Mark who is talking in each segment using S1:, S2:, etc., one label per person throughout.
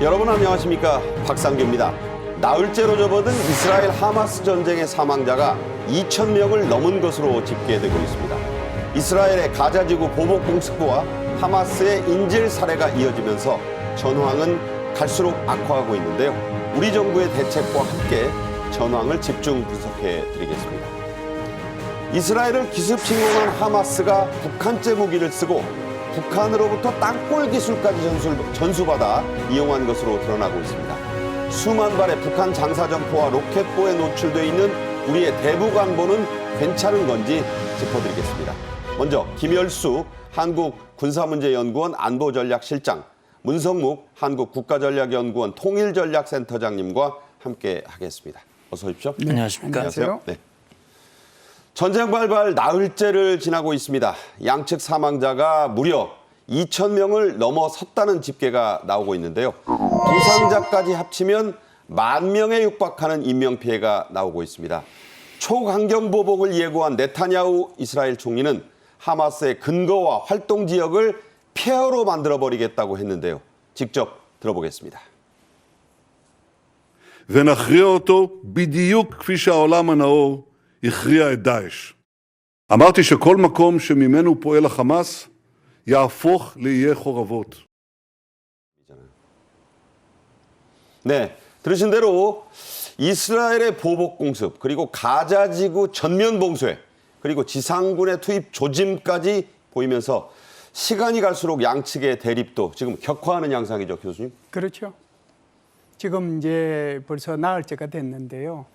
S1: 여러분 안녕하십니까, 박상규입니다. 나흘째로 접어든 이스라엘 하마스 전쟁의 사망자가 2,000명을 넘은 것으로 집계되고 있습니다. 이스라엘의 가자지구 보복 공습과 하마스의 인질 살해가 이어지면서 전황은 갈수록 악화하고 있는데요. 우리 정부의 대책과 함께 전황을 집중 분석해 드리겠습니다. 이스라엘을 기습 침공한 하마스가 북한제 무기를 쓰고 북한으로부터 땅굴 기술까지 전수받아 이용한 것으로 드러나고 있습니다. 수만 발의 북한 장사정포와 로켓포에 노출되어 있는 우리의 대북안보는 괜찮은 건지 짚어드리겠습니다. 먼저 김열수 한국군사문제연구원 안보전략실장, 문성묵 한국국가전략연구원 통일전략센터장님과 함께 하겠습니다. 어서 오십시오.
S2: 네, 안녕하십니까.
S1: 안녕하세요. 네. 전쟁 발발 나흘째를 지나고 있습니다. 양측 사망자가 무려 2,000명을 넘어섰다는 집계가 나오고 있는데요. 부상자까지 합치면 10,000명에 육박하는 인명피해가 나오고 있습니다. 초강경보복을 예고한 네타냐후 이스라엘 총리는 하마스의 근거와 활동 지역을 폐허로 만들어버리겠다고 했는데요. 직접 들어보겠습니다.
S3: ונכריע אותו בדיוק כפי שהעולם הנאור הכריע את דאעש. אמרתי שכל מקום שממנו פועל החמאס יהפוך לאיי חורבות.
S1: 네, 들으신 대로 이스라엘의 보복 공습, 그리고 가자지구 전면 봉쇄, 그리고 지상군의 투입 조짐까지 보이면서 시간이 갈수록 양측의 대립도 지금 격화하는 양상이죠, 교수님?
S2: 그렇죠. 지금 이제 벌써 나흘째가 됐는데요.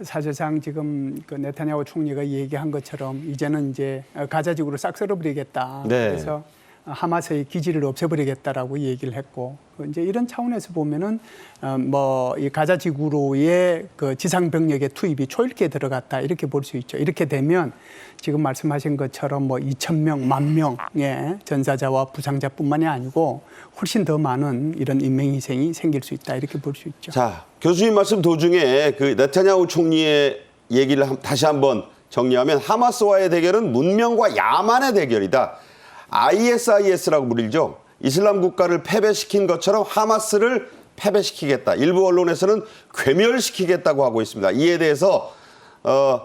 S2: 사실상 지금 그 네타냐후 총리가 얘기한 것처럼 이제는 이제 가자지구를 싹 쓸어버리겠다.
S1: 네.
S2: 그래서 하마스의 기지를 없애버리겠다라고 얘기를 했고, 이제 이런 차원에서 보면은 뭐 이 가자지구로의 그 지상 병력의 투입이 초일기에 들어갔다 이렇게 볼 수 있죠. 이렇게 되면 지금 말씀하신 것처럼 뭐 2,000명, 10,000명의 전사자와 부상자뿐만이 아니고 훨씬 더 많은 이런 인명희생이 생길 수 있다 이렇게 볼 수 있죠.
S1: 자, 교수님 말씀 도중에 그 네타냐후 총리의 얘기를 다시 한번 정리하면 하마스와의 대결은 문명과 야만의 대결이다. ISIS라고 부르죠. 이슬람 국가를 패배시킨 것처럼 하마스를 패배시키겠다. 일부 언론에서는 괴멸시키겠다고 하고 있습니다. 이에 대해서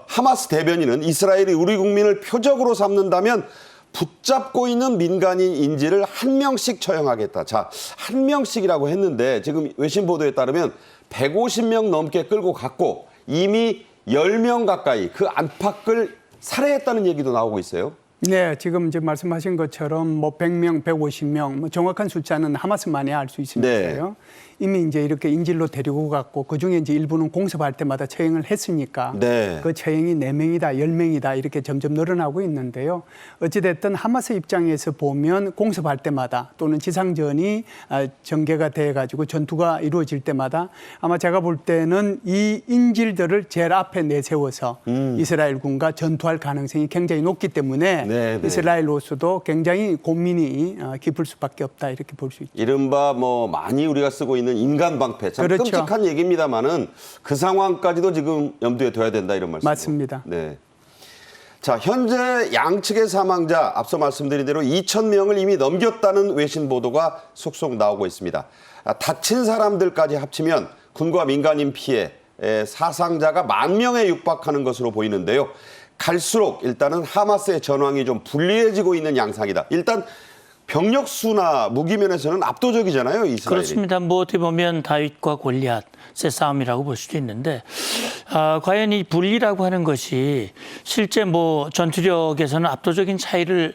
S1: 하마스 대변인은 이스라엘이 우리 국민을 표적으로 삼는다면 붙잡고 있는 민간인 인질을 1명씩 처형하겠다. 자, 1명씩이라고 했는데 지금 외신 보도에 따르면 150명 넘게 끌고 갔고 이미 10명 가까이 그 안팎을 살해했다는 얘기도 나오고 있어요.
S2: 네, 지금 이제 말씀하신 것처럼 뭐 100명, 150명, 뭐 정확한 숫자는 하마스만이 알 수 있으니까요.
S1: 네.
S2: 이미 이제 이렇게 인질로 데리고 갔고 그 중에 이제 일부는 공습할 때마다 처형을 했으니까
S1: 네.
S2: 그 처형이 4명이다, 10명이다 이렇게 점점 늘어나고 있는데요. 어찌됐든 하마스 입장에서 보면 공습할 때마다 또는 지상전이 전개가 돼가지고 전투가 이루어질 때마다 아마 제가 볼 때는 이 인질들을 제일 앞에 내세워서 이스라엘군과 전투할 가능성이 굉장히 높기 때문에
S1: 네, 네.
S2: 이스라엘로서도 굉장히 고민이 깊을 수밖에 없다 이렇게 볼 수 있죠.
S1: 이른바 뭐 많이 우리가 쓰고 있는 인간 방패, 참
S2: 그렇죠.
S1: 끔찍한 얘기입니다만은 그 상황까지도 지금 염두에 둬야 된다 이런 말씀이죠.
S2: 맞습니다.
S1: 네. 자, 현재 양측의 사망자 앞서 말씀드린 대로 2,000명을 이미 넘겼다는 외신 보도가 속속 나오고 있습니다. 다친 사람들까지 합치면 군과 민간인 피해 사상자가 10,000명에 육박하는 것으로 보이는데요. 갈수록 일단은 하마스의 전황이 좀 불리해지고 있는 양상이다. 일단 병력 수나 무기 면에서는 압도적이잖아요, 이스라엘이.
S4: 그렇습니다. 뭐 어떻게 보면 다윗과 골리앗의 싸움이라고 볼 수도 있는데 과연 이 분리라고 하는 것이 실제 뭐 전투력에서는 압도적인 차이를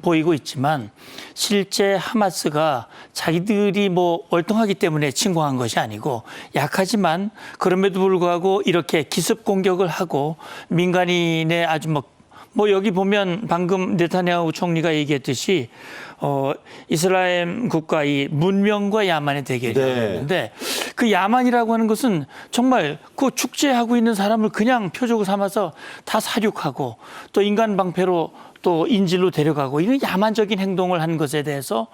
S4: 보이고 있지만 실제 하마스가 자기들이 뭐 월등하기 때문에 침공한 것이 아니고 약하지만 그럼에도 불구하고 이렇게 기습 공격을 하고 민간인의 아주 뭐 여기 보면 방금 네타냐후 총리가 얘기했듯이 이스라엘 국가의 문명과 야만의 대결이라고 했는데 그 야만이라고 하는 것은 정말 그 축제하고 있는 사람을 그냥 표적으로 삼아서 다 사륙하고 또 인간 방패로 또 인질로 데려가고 이런 야만적인 행동을 한 것에 대해서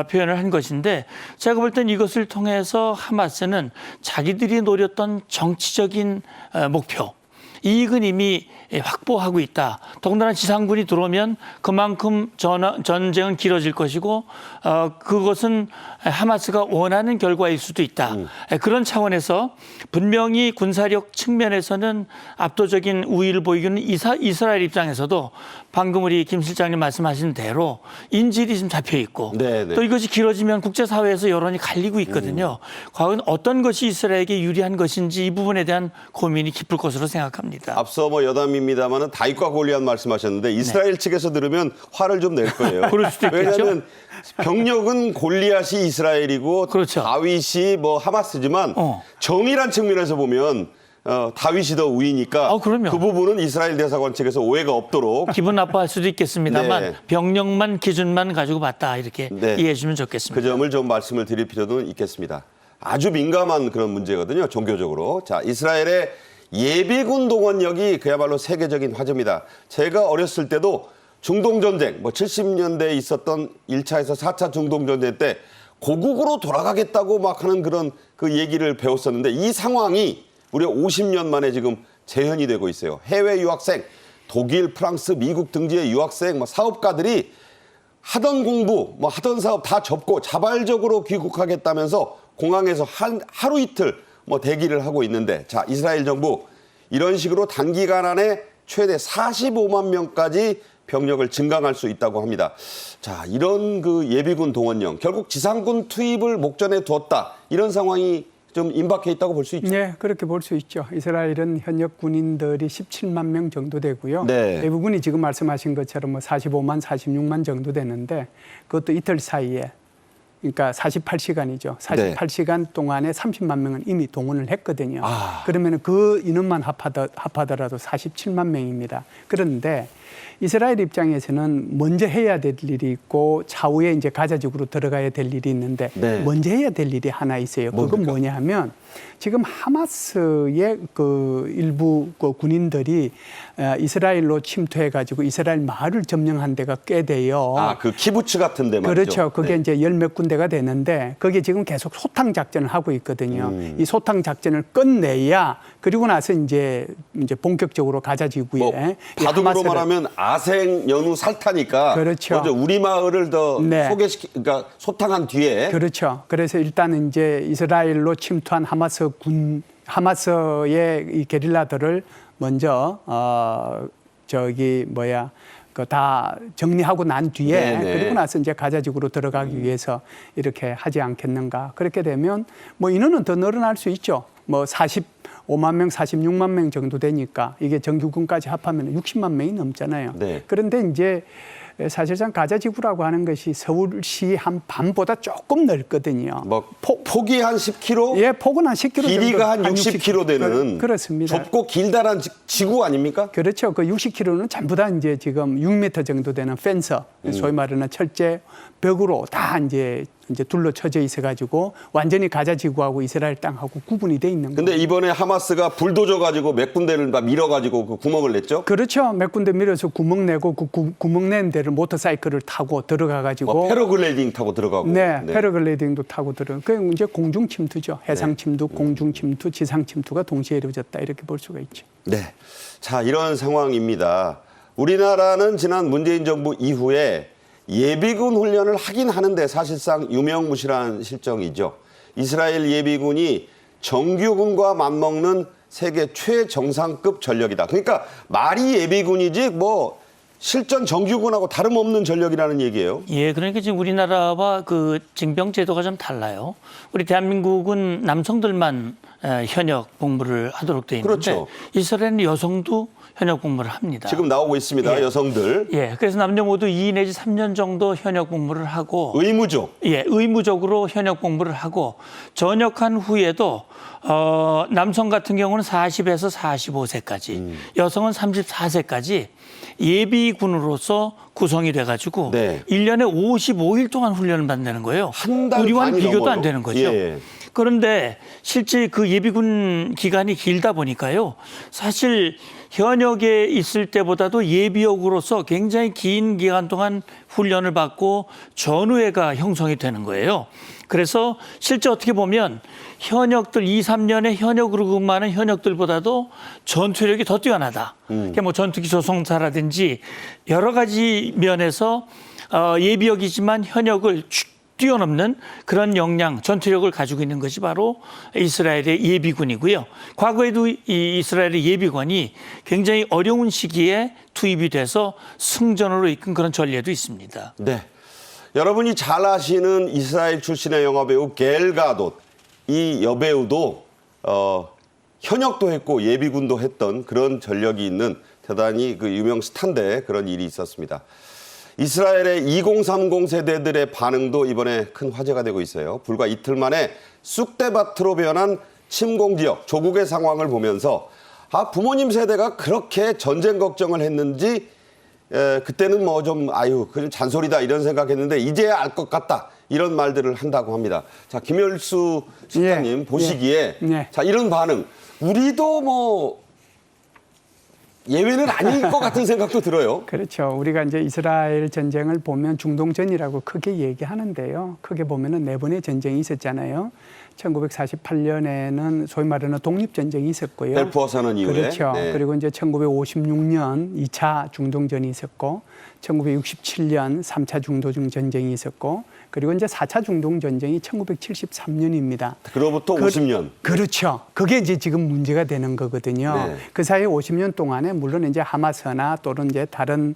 S4: 표현을 한 것인데 제가 볼 땐 이것을 통해서 하마스는 자기들이 노렸던 정치적인 목표 이익은 이미 확보하고 있다. 더군다나 지상군이 들어오면 그만큼 전쟁은 길어질 것이고 그것은 하마스가 원하는 결과일 수도 있다. 그런 차원에서 분명히 군사력 측면에서는 압도적인 우위를 보이기는 이스라엘 입장에서도 방금 우리 김 실장님 말씀하신 대로 인질이 좀 잡혀 있고
S1: 네네.
S4: 또 이것이 길어지면 국제사회에서 여론이 갈리고 있거든요. 과연 어떤 것이 이스라엘에게 유리한 것인지 이 부분에 대한 고민이 깊을 것으로 생각합니다.
S1: 앞서 뭐 여담입니다만은 다윗과 골리앗 말씀하셨는데 이스라엘 측에서 들으면 화를 좀 낼 거예요.
S4: 그럴 수도 있겠죠.
S1: 왜냐하면 병력은 골리앗이 이스라엘이고
S4: 그렇죠.
S1: 다윗이 뭐 하마스지만 정의란 측면에서 보면 다윗이 더 우위니까
S4: 그럼요.
S1: 그 부분은 이스라엘 대사관 측에서 오해가 없도록
S4: 기분 나빠할 수도 있겠습니다만
S1: 네.
S4: 병력만 기준만 가지고 봤다 이렇게
S1: 네.
S4: 이해해 주면 좋겠습니다.
S1: 그 점을 좀 말씀을 드릴 필요도 있겠습니다. 아주 민감한 그런 문제거든요. 종교적으로. 자, 이스라엘의 예비군 동원력이 그야말로 세계적인 화제입니다. 제가 어렸을 때도 중동전쟁, 뭐 70년대에 있었던 1차에서 4차 중동전쟁 때 고국으로 돌아가겠다고 막 하는 그런 그 얘기를 배웠었는데 이 상황이 무려 50년 만에 지금 재현이 되고 있어요. 해외 유학생, 독일, 프랑스, 미국 등지의 유학생, 뭐 사업가들이 하던 공부, 뭐 하던 사업 다 접고 자발적으로 귀국하겠다면서 공항에서 하루 이틀 뭐 대기를 하고 있는데, 자, 이스라엘 정부 이런 식으로 단기간 안에 최대 45만 명까지 병력을 증강할 수 있다고 합니다. 자, 이런 그 예비군 동원령, 결국 지상군 투입을 목전에 두었다. 이런 상황이 좀 임박해 있다고 볼 수 있죠.
S2: 네, 그렇게 볼 수 있죠. 이스라엘은 현역 군인들이 17만 명 정도 되고요.
S1: 네.
S2: 대부분이 지금 말씀하신 것처럼 뭐 45만, 46만 정도 되는데 그것도 이틀 사이에 그러니까 48시간이죠. 48시간 동안에 30만 명은 이미 동원을 했거든요. 그러면 그 인원만 합하더라도 47만 명입니다. 그런데 이스라엘 입장에서는 먼저 해야 될 일이 있고 차후에 이제 가자 지구로 들어가야 될 일이 있는데
S1: 네.
S2: 먼저 해야 될 일이 하나 있어요. 그건
S1: 뭡니까?
S2: 뭐냐 하면 지금 하마스의 그 일부 그 군인들이 이스라엘로 침투해 가지고 이스라엘 마을을 점령한 데가 꽤 돼요.
S1: 그 키부츠 같은 데 말이죠.
S2: 그렇죠. 그게
S1: 네.
S2: 이제 열 몇 군데가 되는데 거기에 지금 계속 소탕 작전을 하고 있거든요. 이 소탕 작전을 끝내야 그리고 나서 이제 본격적으로 가자 지구에
S1: 뭐 바둑으로 말하면 아생 연후 살타니까
S2: 그렇죠.
S1: 먼저 우리 마을을 더
S2: 네.
S1: 그러니까 소탕한 뒤에
S2: 그렇죠. 그래서 일단은 이제 이스라엘로 침투한 하마스의 이 게릴라들을 먼저 그 다 정리하고 난 뒤에
S1: 네네.
S2: 그리고 나서 이제 가자 지구로 들어가기 위해서 이렇게 하지 않겠는가. 그렇게 되면 뭐 인원은 더 늘어날 수 있죠. 뭐 45만 명, 46만 명 정도 되니까 이게 정규군까지 합하면 60만 명이 넘잖아요.
S1: 네.
S2: 그런데 이제 사실상 가자 지구라고 하는 것이 서울시 한 반보다 조금 넓거든요.
S1: 뭐 폭이 한 10km,
S2: 예, 폭은 한 10km
S1: 길이가 한
S2: 정도,
S1: 60km 되는
S2: 그렇습니다.
S1: 좁고 길다란 지구 아닙니까?
S2: 그렇죠. 그 60km는 전부 다 이제 지금 6m 정도 되는 펜서, 소위 말하는 철제 벽으로 다 이제 둘러쳐져 있어가지고 완전히 가자 지구하고 이스라엘 땅하고 구분이 돼 있는 거예요.
S1: 근데 이번에 하마스가 불도저 가지고 몇 군데를 다 밀어가지고 그 구멍을 냈죠?
S2: 그렇죠. 몇 군데 밀어서 구멍 내고 그 구멍 낸 데를 모터사이클을 타고 들어가가지고
S1: 뭐 패러글라이딩 타고 들어가고.
S2: 네, 패러글라이딩도 타고 그 이제 공중 침투죠. 해상 침투, 공중 침투, 지상 침투가 동시에 이루어졌다 이렇게 볼 수가 있죠.
S1: 네. 자, 이런 상황입니다. 우리나라는 지난 문재인 정부 이후에 예비군 훈련을 하긴 하는데 사실상 유명무실한 실정이죠. 이스라엘 예비군이 정규군과 맞먹는 세계 최정상급 전력이다. 그러니까 말이 예비군이지 뭐 실전 정규군하고 다름없는 전력이라는 얘기예요.
S4: 예, 그러니까 지금 우리나라와 그 징병 제도가 좀 달라요. 우리 대한민국은 남성들만 현역 복무를 하도록 돼 있는데
S1: 그렇죠.
S4: 이스라엘은 여성도 현역 복무를 합니다.
S1: 지금 나오고 있습니다.
S4: 예.
S1: 여성들.
S4: 예, 그래서 남녀 모두 2 내지 3년 정도 현역 복무를 하고
S1: 의무죠.
S4: 예, 의무적으로 현역 복무를 하고 전역한 후에도 남성 같은 경우는 40에서 45세까지, 여성은 34세까지 예비군으로서 구성이 돼가지고
S1: 네.
S4: 1년에 55일 동안 훈련을 받는 거예요.
S1: 한달
S4: 우리와는
S1: 반이
S4: 비교도
S1: 넘어요.
S4: 안 되는 거죠.
S1: 예.
S4: 그런데 실제 그 예비군 기간이 길다 보니까요. 사실 현역에 있을 때보다도 예비역으로서 굉장히 긴 기간 동안 훈련을 받고 전우회가 형성이 되는 거예요. 그래서 실제 어떻게 보면 현역들 2, 3년의 현역으로 근무하는 현역들보다도 전투력이 더 뛰어나다. 그러니까 뭐 전투기 조종사라든지 여러 가지 면에서 예비역이지만 현역을 뛰어넘는 그런 역량, 전투력을 가지고 있는 것이 바로 이스라엘의 예비군이고요. 과거에도 이 이스라엘의 예비관이 굉장히 어려운 시기에 투입이 돼서 승전으로 이끈 그런 전례도 있습니다.
S1: 네. 여러분이 잘 아시는 이스라엘 출신의 영화배우 겔 가돗, 이 여배우도 현역도 했고 예비군도 했던 그런 전력이 있는 대단히 그 유명 스타인데 그런 일이 있었습니다. 이스라엘의 2030 세대들의 반응도 이번에 큰 화제가 되고 있어요. 불과 이틀 만에 쑥대밭으로 변한 침공지역, 조국의 상황을 보면서 부모님 세대가 그렇게 전쟁 걱정을 했는지 그때는 뭐 좀 그냥 잔소리다 이런 생각했는데 이제야 알 것 같다 이런 말들을 한다고 합니다. 자, 김열수 실장님 보시기에 자, 이런 반응 우리도 뭐 예외는 아닐 것 같은 생각도 들어요.
S2: 그렇죠. 우리가 이제 이스라엘 전쟁을 보면 중동전이라고 크게 얘기하는데요. 크게 보면은 4번의 전쟁이 있었잖아요. 1948년에는 소위 말하는 독립전쟁이 있었고요.
S1: 벨푸어 선언 이후에.
S2: 그렇죠.
S1: 네.
S2: 그리고 이제 1956년 2차 중동전이 있었고 1967년 3차 중동 전쟁이 있었고 그리고 이제 4차 중동 전쟁이 1973년입니다.
S1: 그로부터 50년.
S2: 그렇죠. 그게 이제 지금 문제가 되는 거거든요.
S1: 네.
S2: 그 사이 50년 동안에 물론 이제 하마스나 또는 이제 다른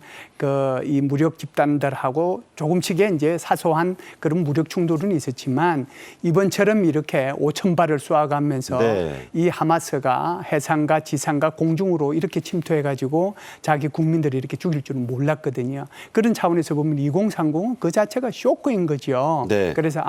S2: 이 무력 집단들하고 조금씩의 이제 사소한 그런 무력 충돌은 있었지만 이번처럼 이렇게 5,000발을 쏘아가면서
S1: 네.
S2: 이 하마스가 해상과 지상과 공중으로 이렇게 침투해가지고 자기 국민들이 이렇게 죽일 줄은 몰랐거든요. 그런 차원에서 보면 2030은 그 자체가 쇼크인 거죠.
S1: 네.
S2: 그래서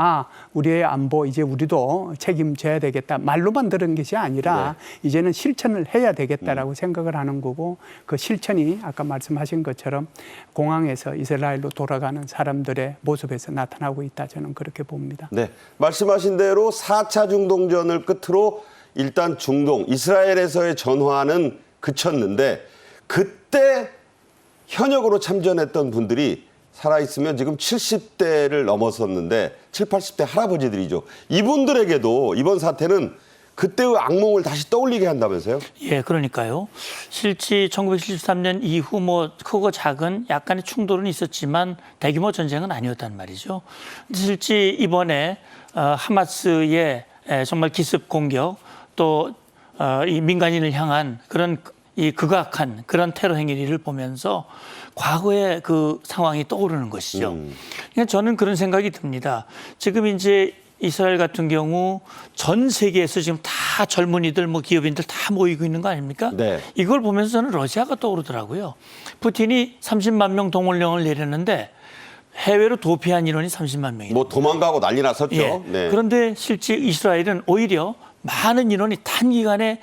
S2: 우리의 안보 이제 우리도 책임져야 되겠다. 말로만 들은 것이 아니라 이제는 실천을 해야 되겠다라고 생각을 하는 거고 그 실천이 아까 말씀하신 것처럼 공항에서 이스라엘로 돌아가는 사람들의 모습에서 나타나고 있다. 저는 그렇게 봅니다.
S1: 네, 말씀하신 대로 4차 중동전을 끝으로 일단 중동, 이스라엘에서의 전화는 그쳤는데 그때 현역으로 참전했던 분들이 살아있으면 지금 70대를 넘었었는데 70, 80대 할아버지들이죠. 이분들에게도 이번 사태는 그때의 악몽을 다시 떠올리게 한다면서요?
S4: 예, 그러니까요. 실제 1973년 이후 뭐 크고 작은 약간의 충돌은 있었지만 대규모 전쟁은 아니었단 말이죠. 실제 이번에 하마스의 정말 기습 공격 또 이 민간인을 향한 그런 이 극악한 그런 테러 행위를 보면서 과거의 그 상황이 떠오르는 것이죠. 그러니까 저는 그런 생각이 듭니다. 지금 이제 이스라엘 같은 경우 전 세계에서 지금 다 젊은이들 뭐 기업인들 다 모이고 있는 거 아닙니까?
S1: 네.
S4: 이걸 보면서 저는 러시아가 떠오르더라고요. 푸틴이 30만 명 동원령을 내렸는데 해외로 도피한 인원이 30만 명이에요.
S1: 뭐 도망가고 난리 났었죠.
S4: 예.
S1: 네.
S4: 그런데 실제 이스라엘은 오히려 많은 인원이 단기간에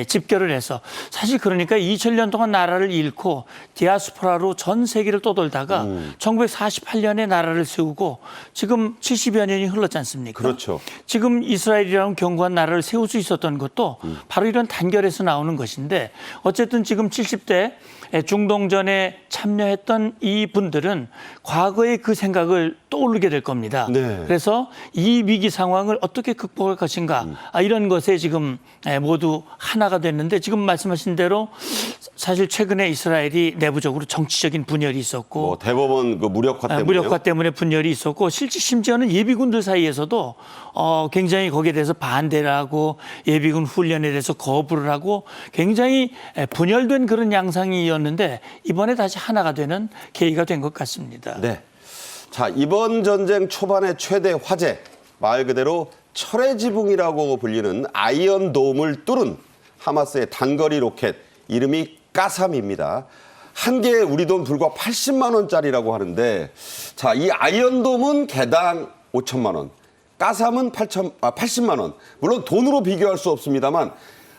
S4: 집결을 해서 사실 그러니까 2000년 동안 나라를 잃고 디아스포라로 전 세계를 떠돌다가 1948년에 나라를 세우고 지금 70여 년이 흘렀지 않습니까?
S1: 그렇죠.
S4: 지금 이스라엘이라는 견고한 나라를 세울 수 있었던 것도 바로 이런 단결에서 나오는 것인데 어쨌든 지금 70대 중동전에 참여했던 이 분들은 과거의 그 생각을 떠오르게 될 겁니다.
S1: 네.
S4: 그래서 이 위기 상황을 어떻게 극복할 것인가 이런 것에 지금 모두 하나가 됐는데 지금 말씀하신 대로 사실 최근에 이스라엘이 내부적으로 정치적인 분열이 있었고
S1: 뭐 대법원 그 무력화 때문에
S4: 무력화 때문에 분열이 있었고 심지어는 예비군들 사이에서도 굉장히 거기에 대해서 반대를 하고 예비군 훈련에 대해서 거부를 하고 굉장히 분열된 그런 양상이었는데 이번에 다시 하나가 되는 계기가 된 것 같습니다.
S1: 네. 자, 이번 전쟁 초반의 최대 화제 말 그대로 철의 지붕이라고 불리는 아이언돔을 뚫은 하마스의 단거리 로켓 이름이 까삼입니다. 한 개에 우리 돈 불과 80만 원짜리라고 하는데 자, 이 아이언돔은 개당 5천만 원, 까삼은 80만 원. 물론 돈으로 비교할 수 없습니다만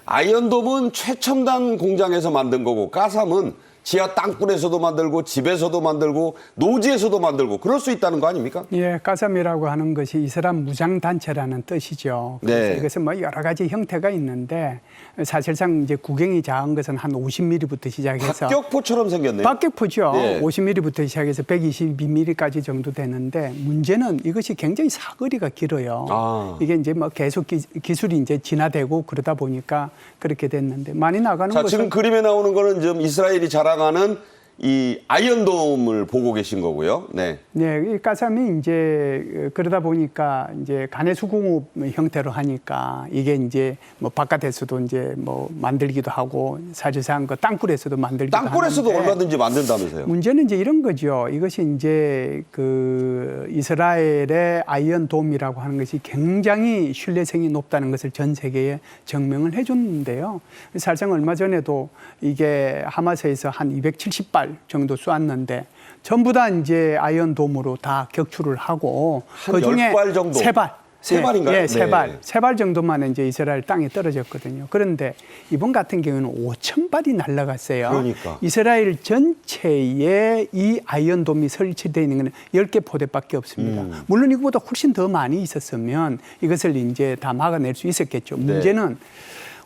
S1: 아이언돔은 최첨단 공장에서 만든 거고 까삼은 지하 땅굴에서도 만들고 집에서도 만들고 노지에서도 만들고 그럴 수 있다는 거 아닙니까?
S2: 예, 까삼이라고 하는 것이 이슬람 무장단체라는 뜻이죠. 그래서
S1: 네.
S2: 이것은 뭐 여러 가지 형태가 있는데 사실상 이제 구경이 작은 것은 한 50mm부터 시작해서
S1: 박격포처럼 생겼네요.
S2: 박격포죠.
S1: 네.
S2: 50mm부터 시작해서 122mm까지 정도 되는데 문제는 이것이 굉장히 사거리가 길어요.
S1: 아.
S2: 이게 이제 뭐 계속 기술이 이제 진화되고 그러다 보니까 그렇게 됐는데 많이 나가는
S1: 자,
S2: 것은
S1: 지금 그림에 나오는 거는 지금 이스라엘이 자랑하는 이 아이언돔을 보고 계신 거고요. 네.
S2: 네, 이 까삼이 이제 그러다 보니까 이제 가내수공업 형태로 하니까 이게 이제 뭐 바깥에서도 이제 뭐 만들기도 하고 사실상 그 땅굴에서도 만들기도
S1: 땅굴에서도
S2: 하는데
S1: 얼마든지 만든다면서요.
S2: 문제는 이제 이런 거죠. 이것이 이제 그 이스라엘의 아이언돔이라고 하는 것이 굉장히 신뢰성이 높다는 것을 전 세계에 증명을 해줬는데요. 사실상 얼마 전에도 이게 하마스에서 한 270발 정도 쏘았는데 전부 다 이제 아이언돔으로 다 격추를 하고
S1: 한
S2: 그중에
S1: 10발 정도?
S2: 세 발.
S1: 세 발인가요?
S2: 예, 세
S1: 네.
S2: 발. 세 발 정도만 이제 이스라엘 땅에 떨어졌거든요. 그런데 이번 같은 경우는 5,000발이 날아갔어요.
S1: 그러니까.
S2: 이스라엘 전체에 이 아이언돔이 설치되어 있는 것은 10개 포대밖에 없습니다. 물론 이거보다 훨씬 더 많이 있었으면 이것을 이제 다 막아낼 수 있었겠죠.
S1: 네.
S2: 문제는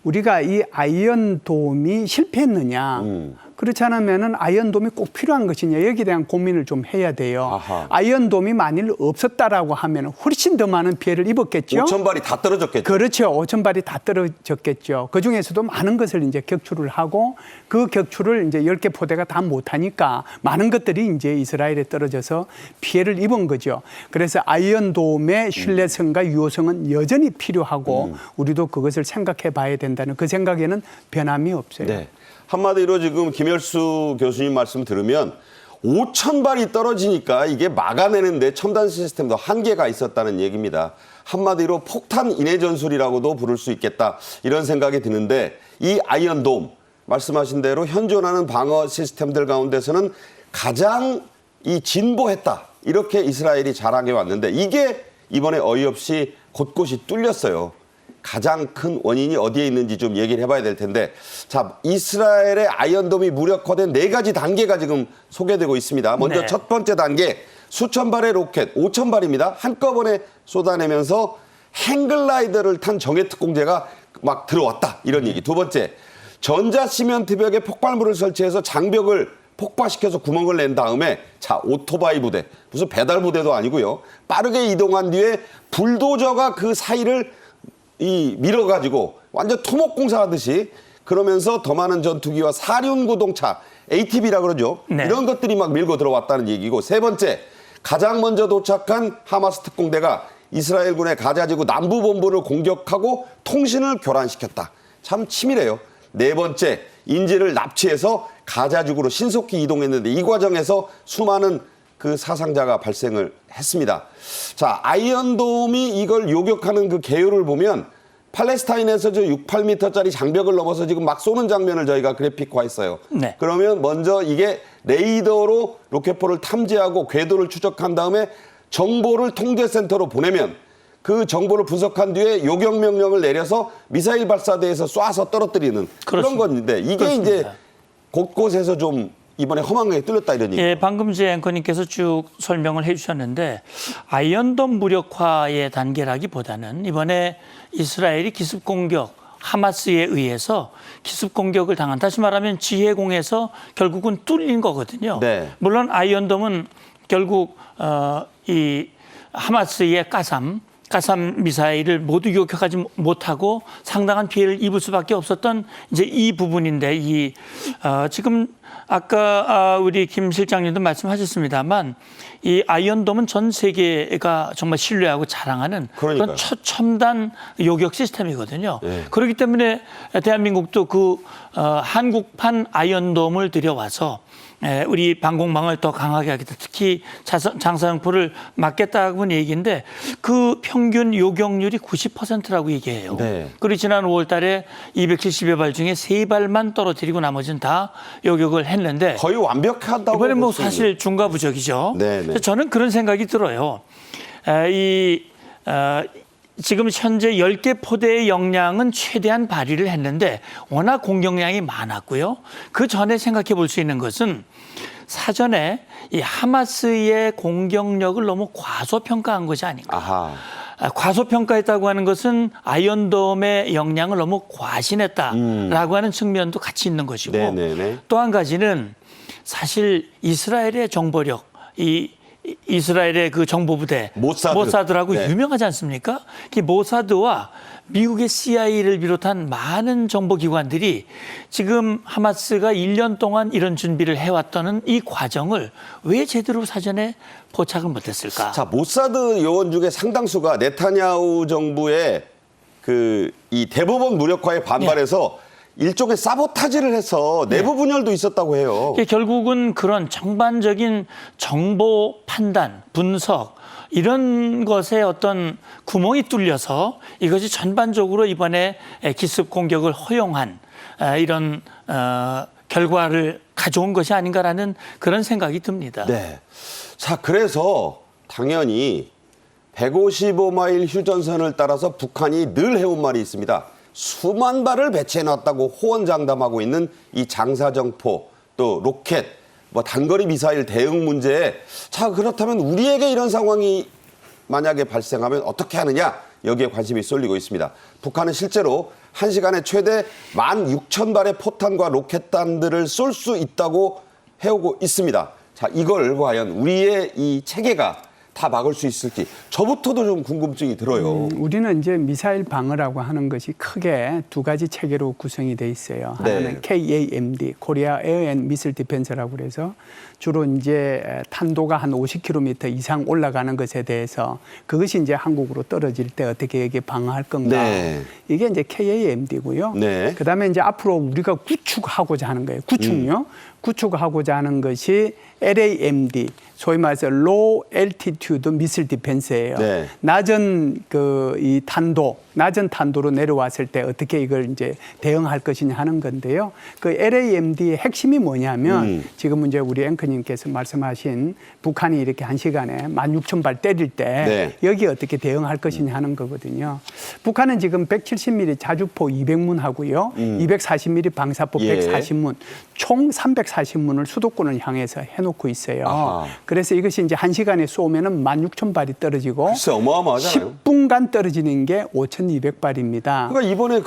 S2: 우리가 이 아이언돔이 실패했느냐. 그렇지 않으면은 아이언돔이 꼭 필요한 것이냐 여기에 대한 고민을 좀 해야 돼요.
S1: 아하.
S2: 아이언돔이 만일 없었다라고 하면 훨씬 더 많은 피해를 입었겠죠.
S1: 5,000발이 다 떨어졌겠죠.
S2: 그렇죠. 5,000발이 다 떨어졌겠죠. 그 중에서도 많은 것을 이제 격추를 하고 그 격추를 이제 10개 포대가 다 못하니까 많은 것들이 이제 이스라엘에 떨어져서 피해를 입은 거죠. 그래서 아이언돔의 신뢰성과 유효성은 여전히 필요하고 우리도 그것을 생각해 봐야 된다는 그 생각에는 변함이 없어요.
S1: 네. 한마디로 지금 김열수 교수님 말씀 들으면 5,000발이 떨어지니까 이게 막아내는데 첨단 시스템도 한계가 있었다는 얘기입니다. 한마디로 폭탄 인해 전술이라고도 부를 수 있겠다 이런 생각이 드는데 이 아이언돔 말씀하신 대로 현존하는 방어 시스템들 가운데서는 가장 이 진보했다 이렇게 이스라엘이 자랑해 왔는데 이게 이번에 어이없이 곳곳이 뚫렸어요. 가장 큰 원인이 어디에 있는지 좀 얘기를 해봐야 될 텐데 자 이스라엘의 아이언돔이 무력화된 4가지 단계가 지금 소개되고 있습니다. 먼저
S4: 네.
S1: 첫 번째 단계 수천 발의 로켓 5,000발입니다. 한꺼번에 쏟아내면서 행글라이더를 탄 정예특공대가 막 들어왔다 이런 얘기. 두 번째 전자시멘트벽에 폭발물을 설치해서 장벽을 폭파시켜서 구멍을 낸 다음에 자 오토바이 부대 무슨 배달 부대도 아니고요. 빠르게 이동한 뒤에 불도저가 그 사이를 밀어가지고 완전 토목공사 하듯이 그러면서 더 많은 전투기와 사륜구동차 ATV라 그러죠.
S4: 네.
S1: 이런 것들이 막 밀고 들어왔다는 얘기고 세 번째 가장 먼저 도착한 하마스 특공대가 이스라엘군의 가자지구 남부본부를 공격하고 통신을 교란시켰다. 참 치밀해요. 네 번째 인질을 납치해서 가자지구로 신속히 이동했는데 이 과정에서 수많은 그 사상자가 발생을 했습니다. 자, 아이언돔이 이걸 요격하는 그 개요를 보면 팔레스타인에서 저 6, 8m짜리 장벽을 넘어서 지금 막 쏘는 장면을 저희가 그래픽화했어요.
S4: 네.
S1: 그러면 먼저 이게 레이더로 로켓포를 탐지하고 궤도를 추적한 다음에 정보를 통제센터로 보내면 그 정보를 분석한 뒤에 요격 명령을 내려서 미사일 발사대에서 쏴서 떨어뜨리는 그런
S4: 그렇습니다.
S1: 건데 이게
S4: 그렇습니다.
S1: 이제 곳곳에서 좀 이번에 험한게 뚫렸다 이런 얘기.
S4: 예, 방금 제 앵커님께서 쭉 설명을 해주셨는데 아이언돔 무력화의 단계라기보다는 이번에 이스라엘이 기습 공격 하마스에 의해서 기습 공격을 당한 다시 말하면 지혜공에서 결국은 뚫린 거거든요.
S1: 네.
S4: 물론 아이언돔은 결국 이 하마스의 가삼 미사일을 모두 요격하지 못하고 상당한 피해를 입을 수밖에 없었던 이제 이 부분인데 지금 아까 우리 김 실장님도 말씀하셨습니다만 이 아이언돔은 전 세계가 정말 신뢰하고 자랑하는
S1: 그러니까요.
S4: 그런 최첨단 요격 시스템이거든요.
S1: 네.
S4: 그렇기 때문에 대한민국도 그 한국판 아이언돔을 들여와서 우리 방공망을 더 강하게 하겠다. 특히 장사형포를 막겠다고는 얘기인데 그 평균 요격률이 90%라고 얘기해요.
S1: 네.
S4: 그리고 지난 5월 달에 270여 발 중에 3발만 떨어뜨리고 나머지는 다 요격을 했는데
S1: 거의 완벽하다고
S4: 이번에 뭐
S1: 볼 수 있는.
S4: 사실 중과부적이죠.
S1: 네, 네.
S4: 그래서 저는 그런 생각이 들어요. 지금 현재 10개 포대의 역량은 최대한 발휘를 했는데 워낙 공격량이 많았고요. 그 전에 생각해 볼 수 있는 것은 사전에 이 하마스의 공격력을 너무 과소평가한 것이 아닌가.
S1: 아하.
S4: 과소평가했다고 하는 것은 아이언돔의 역량을 너무 과신했다라고 하는 측면도 같이 있는 것이고
S1: 네네네.
S4: 또 한 가지는 사실 이스라엘의 정보력, 이 이스라엘의 그 정보부대 모사드라고
S1: 네.
S4: 유명하지 않습니까? 이 모사드와 미국의 CIA를 비롯한 많은 정보기관들이 지금 하마스가 1년 동안 이런 준비를 해왔다는 이 과정을 왜 제대로 사전에 포착을 못했을까?
S1: 자, 모사드 요원 중에 상당수가 네타냐후 정부의 이 대법원 무력화에 반발해서 일종의 사보타지를 해서 내부 분열도 있었다고 해요.
S4: 이게 결국은 그런 전반적인 정보 판단, 분석 이런 것에 어떤 구멍이 뚫려서 이것이 전반적으로 이번에 기습 공격을 허용한 이런 결과를 가져온 것이 아닌가라는 그런 생각이 듭니다.
S1: 네. 자, 그래서 당연히 155마일 휴전선을 따라서 북한이 늘 해온 말이 있습니다. 수만 발을 배치해놨다고 호언장담하고 있는 이 장사정포, 또 로켓, 뭐 단거리 미사일 대응 문제에 자, 그렇다면 우리에게 이런 상황이 만약에 발생하면 어떻게 하느냐, 여기에 관심이 쏠리고 있습니다. 북한은 실제로 1시간에 최대 16,000발의 포탄과 로켓彈들을 쏠 수 있다고 해오고 있습니다. 자, 이걸 과연 우리의 이 체계가 다 막을 수 있을지 저부터도 좀 궁금증이 들어요.
S2: 우리는 이제 미사일 방어라고 하는 것이 크게 두 가지 체계로 구성이 돼 있어요. 하나는
S1: 네.
S2: KAMD, 코리아 에어 앤 미슬 디펜스라고 그래서 주로 이제 탄도가 한 50km 이상 올라가는 것에 대해서 그것이 이제 한국으로 떨어질 때 어떻게 이게 방어할 건가.
S1: 네.
S2: 이게 이제 KAMD고요.
S1: 네.
S2: 그다음에 이제 앞으로 우리가 구축하고자 하는 거예요. 구축요. 구축하고자 하는 것이 LAMD, 소위 말해서 Low Altitude Missile Defense예요.
S1: 네.
S2: 낮은 이 낮은 탄도로 내려왔을 때 어떻게 이걸 이제 대응할 것이냐 하는 건데요. 그 LAMD의 핵심이 뭐냐면 지금 이제 우리 앵커님께서 말씀하신 북한이 이렇게 1시간에 16,000발 때릴 때
S1: 네.
S2: 여기 어떻게 대응할 것이냐 하는 거거든요. 북한은 지금 170mm 자주포 200문 하고요. 240mm 방사포
S1: 예.
S2: 140문, 총 340문을 수도권을 향해서 해놓고 있어요.
S1: 아하.
S2: 그래서 이것이 이제 1시간에 쏘면은 16,000발이 떨어지고
S1: 글쎄, 어마어마하잖아요.
S2: 10분간 떨어지는 게 5,200발입니다.
S1: 그러니까 이번에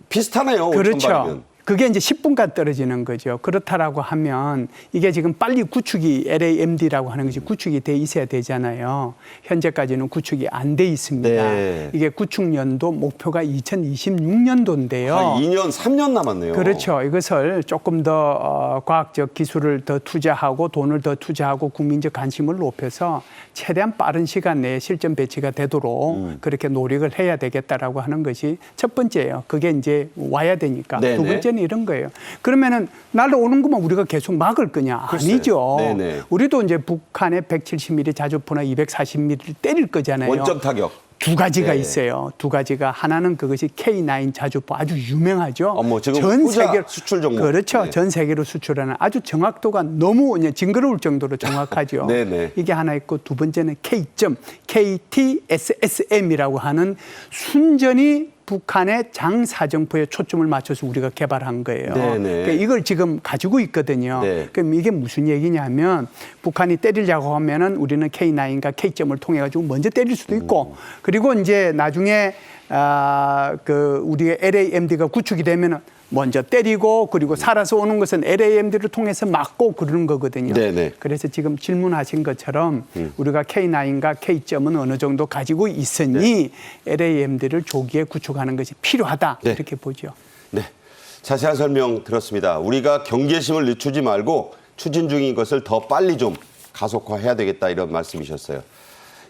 S1: 비슷하네요.
S2: 그렇죠.
S1: 5,000발이면.
S2: 그게 이제 10분간 떨어지는 거죠. 그렇다라고 하면 이게 지금 빨리 구축이 LAMD라고 하는 것이 구축이 돼 있어야 되잖아요. 현재까지는 구축이 안 돼 있습니다.
S1: 네.
S2: 이게 구축 연도 목표가 2026년도인데요.
S1: 한 2년, 3년 남았네요.
S2: 그렇죠. 이것을 조금 더 과학적 기술을 더 투자하고 돈을 더 투자하고 국민적 관심을 높여서 최대한 빠른 시간 내에 실전 배치가 되도록 그렇게 노력을 해야 되겠다라고 하는 것이 첫 번째예요. 그게 이제 와야 되니까.
S1: 네네.
S2: 두 번째는 이런 거예요. 그러면은 날아오는 것만 우리가 계속 막을 거냐?
S1: 글쎄.
S2: 아니죠.
S1: 네네.
S2: 우리도 이제 북한의 170mm 자주포나 240mm를 때릴 거잖아요.
S1: 원점 타격.
S2: 두 가지가
S1: 네.
S2: 있어요. 두 가지가 하나는 그것이 K9 자주포 아주 유명하죠.
S1: 어머, 지금 후자 수출 종목.
S2: 그렇죠.
S1: 네.
S2: 전 세계로 수출하는 아주 정확도가 너무 그냥 징그러울 정도로 정확하죠.
S1: 네네.
S2: 이게 하나 있고 두 번째는 K점 KTSSM이라고 하는 순전히 북한의 장사정포에 초점을 맞춰서 우리가 개발한 거예요.
S1: 네네.
S2: 그러니까 이걸 지금 가지고 있거든요.
S1: 네.
S2: 그럼 이게 무슨 얘기냐면 북한이 때리려고 하면은 우리는 K9과 K점을 통해 가지고 먼저 때릴 수도 있고 그리고 이제 나중에 우리의 LAMD가 구축이 되면은 먼저 때리고 그리고 살아서 오는 것은 LAMD를 통해서 막고 그러는 거거든요.
S1: 네네.
S2: 그래서 지금 질문하신 것처럼 우리가 K9과 K점은 어느 정도 가지고 있으니 LAMD를 조기에 구축하는 것이 필요하다
S1: 네.
S2: 이렇게 보죠.
S1: 네. 자세한 설명 들었습니다. 우리가 경계심을 늦추지 말고 추진 중인 것을 더 빨리 좀 가속화해야 되겠다 이런 말씀이셨어요.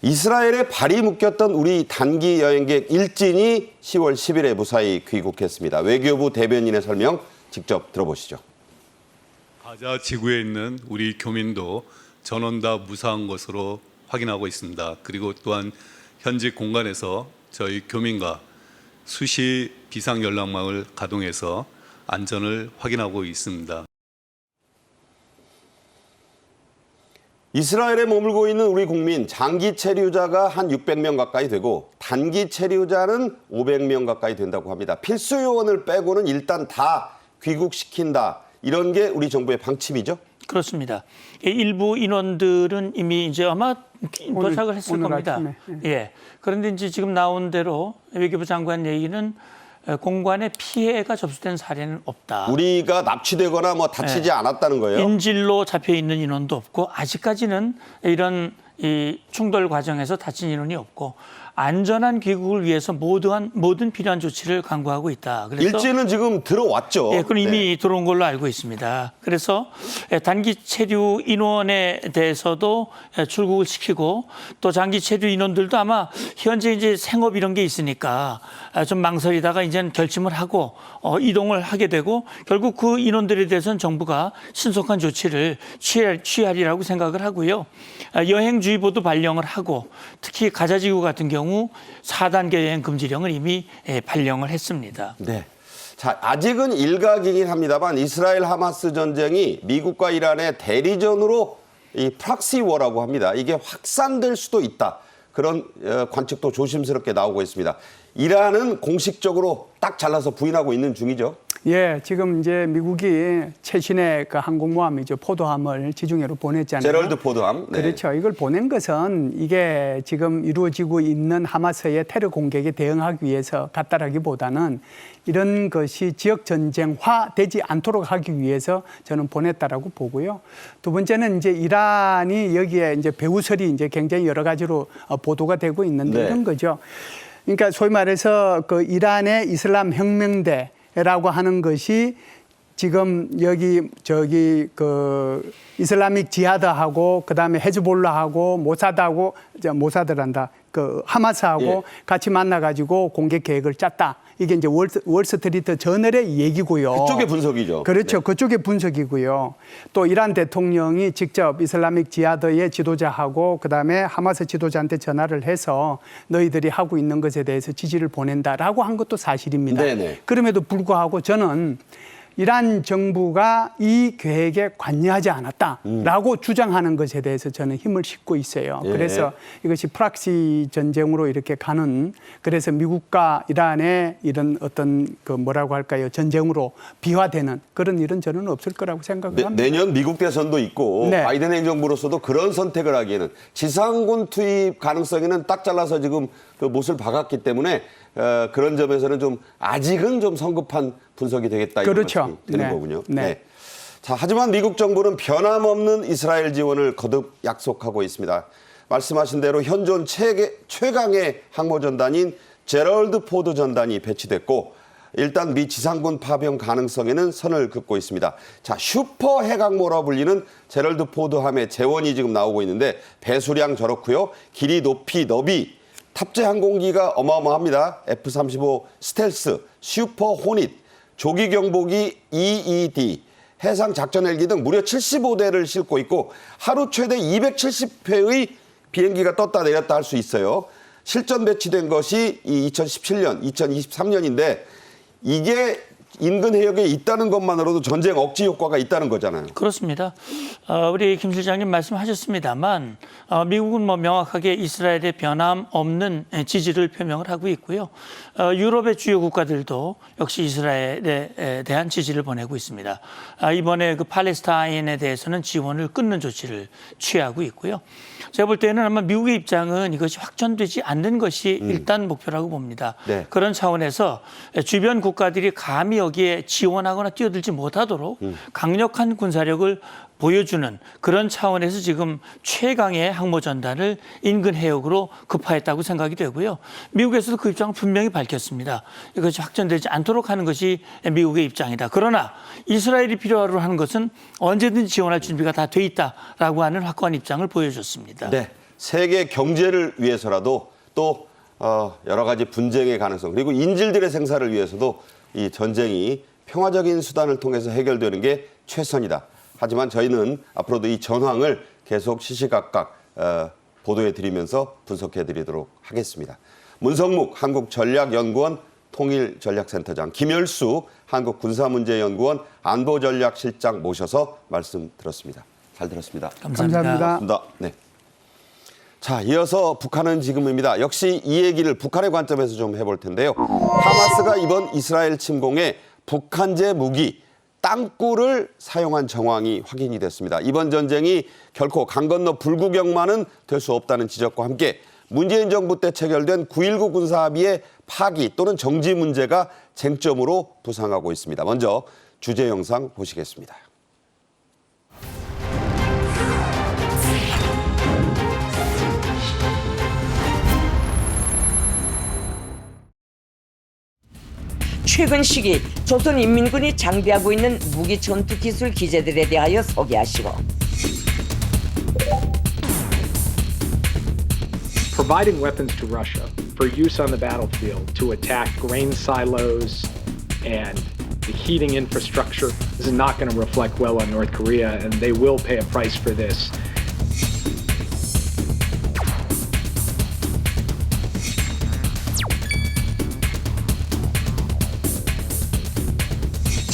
S1: 이스라엘에 발이 묶였던 우리 단기 여행객 일진이 10월 10일에 무사히 귀국했습니다. 외교부 대변인의 설명 직접 들어보시죠.
S5: 가자 지구에 있는 우리 교민도 전원 다 무사한 것으로 확인하고 있습니다. 그리고 또한 현지 공간에서 저희 교민과 수시 비상 연락망을 가동해서 안전을 확인하고 있습니다.
S1: 이스라엘에 머물고 있는 우리 국민 장기 체류자가 한 600명 가까이 되고 단기 체류자는 500명 가까이 된다고 합니다. 필수 요원을 빼고는 일단 다 귀국시킨다. 이런 게 우리 정부의 방침이죠.
S4: 그렇습니다. 일부 인원들은 이미 이제 아마 도착을 했을
S2: 오늘
S4: 겁니다.
S2: 아침에.
S4: 예. 그런데 이제 지금 나온 대로 외교부 장관 얘기는 공관에 피해가 접수된 사례는 없다.
S1: 우리가 납치되거나 뭐 다치지 않았다는 거예요.
S4: 인질로 잡혀 있는 인원도 없고 아직까지는 이런 이 충돌 과정에서 다친 인원이 없고 안전한 귀국을 위해서 모든 필요한 조치를 강구하고 있다. 그래서
S1: 일지는 지금 들어왔죠.
S4: 예, 그건 이미
S1: 네.
S4: 들어온 걸로 알고 있습니다. 그래서 단기 체류 인원에 대해서도 출국을 시키고 또 장기 체류 인원들도 아마 현재 이제 생업 이런 게 있으니까 좀 망설이다가 이제는 결심을 하고 이동을 하게 되고 결국 그 인원들에 대해서는 정부가 신속한 조치를 취하리라고 생각을 하고요. 여행주의보도 발령을 하고 특히 가자지구 같은 경우 4단계 여행 금지령을 이미 발령을 했습니다.
S1: 네. 자, 아직은 일각이긴 합니다만 이스라엘 하마스 전쟁이 미국과 이란의 대리전으로 이 프락시워라고 합니다. 이게 확산될 수도 있다. 그런 관측도 조심스럽게 나오고 있습니다. 이란은 공식적으로 딱 잘라서 부인하고 있는 중이죠.
S2: 예, 지금 이제 미국이 최신의 그 항공모함이죠. 포도함을 지중해로 보냈잖아요.
S1: 제럴드 포드함. 네.
S2: 그렇죠. 이걸 보낸 것은 이게 지금 이루어지고 있는 하마스의 테러 공격에 대응하기 위해서 갔다라기보다는 이런 것이 지역 전쟁화 되지 않도록 하기 위해서 저는 보냈다라고 보고요. 두 번째는 이제 이란이 여기에 이제 배후설이 이제 굉장히 여러 가지로 보도가 되고 있는데
S1: 네.
S2: 이런 거죠. 그러니까 소위 말해서 그 이란의 이슬람 혁명대라고 하는 것이 지금 저기 그 이슬라믹 지하드하고 그다음에 헤즈볼라하고 모사드란다. 그 하마스하고
S1: 예.
S2: 같이 만나가지고 공격 계획을 짰다. 이게 이제 월스트리트 저널의 얘기고요.
S1: 그쪽의 분석이죠.
S2: 그렇죠.
S1: 네.
S2: 그쪽의 분석이고요. 또 이란 대통령이 직접 이슬라믹 지하드의 지도자하고 그다음에 하마스 지도자한테 전화를 해서 너희들이 하고 있는 것에 대해서 지지를 보낸다라고 한 것도 사실입니다.
S1: 네네.
S2: 그럼에도 불구하고 저는 이란 정부가 이 계획에 관여하지 않았다라고 주장하는 것에 대해서 저는 힘을 싣고 있어요.
S1: 예.
S2: 그래서 이것이 프락시 전쟁으로 이렇게 가는 그래서 미국과 이란의 이런 어떤 그 뭐라고 할까요? 전쟁으로 비화되는 그런 일은 저는 없을 거라고 생각을 합니다.
S1: 내년 미국 대선도 있고
S2: 네.
S1: 바이든 행정부로서도 그런 선택을 하기에는 지상군 투입 가능성에는 딱 잘라서 지금 그 못을 박았기 때문에 그런 점에서는 좀 아직은 좀 성급한 분석이 되겠다 이런
S2: 그렇죠.
S1: 말씀이 되는
S2: 네.
S1: 거군요.
S2: 네.
S1: 자, 하지만 미국 정부는 변함없는 이스라엘 지원을 거듭 약속하고 있습니다. 말씀하신 대로 현존 최강의 항모전단인 제럴드 포드 전단이 배치됐고 일단 미 지상군 파병 가능성에는 선을 긋고 있습니다. 자, 슈퍼 해강모라 불리는 제럴드 포드함의 재원이 지금 나오고 있는데 배수량 저렇고요. 길이, 높이, 너비 탑재 항공기가 어마어마합니다. F-35 스텔스, 슈퍼 호닛, 조기 경보기 EED, 해상 작전 헬기 등 무려 75대를 싣고 있고 하루 최대 270회의 비행기가 떴다 내렸다 할 수 있어요. 실전 배치된 것이 2017년, 2023년인데 이게 인근 해역에 있다는 것만으로도 전쟁 억지 효과가 있다는 거잖아요.
S4: 그렇습니다. 우리 김 실장님 말씀하셨습니다만 미국은 뭐 명확하게 이스라엘의 변함없는 지지를 표명을 하고 있고요. 유럽의 주요 국가들도 역시 이스라엘에 대한 지지를 보내고 있습니다. 이번에 그 팔레스타인에 대해서는 지원을 끊는 조치를 취하고 있고요. 제가 볼 때는 아마 미국의 입장은 이것이 확전되지 않는 것이 일단 목표라고 봅니다.
S1: 네.
S4: 그런 차원에서 주변 국가들이 감히 여기에 지원하거나 뛰어들지 못하도록 강력한 군사력을 보여주는 그런 차원에서 지금 최강의 항모전단을 인근 해역으로 급파했다고 생각이 되고요. 미국에서도 그 입장을 분명히 밝혔습니다. 이것이 확전되지 않도록 하는 것이 미국의 입장이다. 그러나 이스라엘이 필요로 하는 것은 언제든지 지원할 준비가 다 돼 있다라고 하는 확고한 입장을 보여줬습니다.
S1: 네, 세계 경제를 위해서라도 또 여러 가지 분쟁의 가능성 그리고 인질들의 생사를 위해서도 이 전쟁이 평화적인 수단을 통해서 해결되는 게 최선이다. 하지만 저희는 앞으로도 이 전황을 계속 시시각각 보도해드리면서 분석해드리도록 하겠습니다. 문성묵 한국전략연구원 통일전략센터장, 김열수 한국군사문제연구원 안보전략실장 모셔서 말씀 들었습니다. 잘 들었습니다.
S4: 감사합니다.
S2: 감사합니다.
S1: 네. 자. 자, 이어서 북한은 지금입니다. 역시 이 얘기를 북한의 관점에서 좀 해볼 텐데요. 하마스가 이번 이스라엘 침공에 북한제 무기 땅굴을 사용한 정황이 확인이 됐습니다. 이번 전쟁이 결코 강 건너 불구경만은 될 수 없다는 지적과 함께 문재인 정부 때 체결된 9.19 군사합의의 파기 또는 정지 문제가 쟁점으로 부상하고 있습니다. 먼저 주제 영상 보시겠습니다.
S6: 최근 시기 조선인민군이 장비하고 있는 무기 전투 기술 기재들에 대하여 소개하시고
S7: providing weapons to Russia for use on the battlefield to attack grain silos and the heating infrastructure. This is not going to reflect well on North Korea, and they will pay a price for this.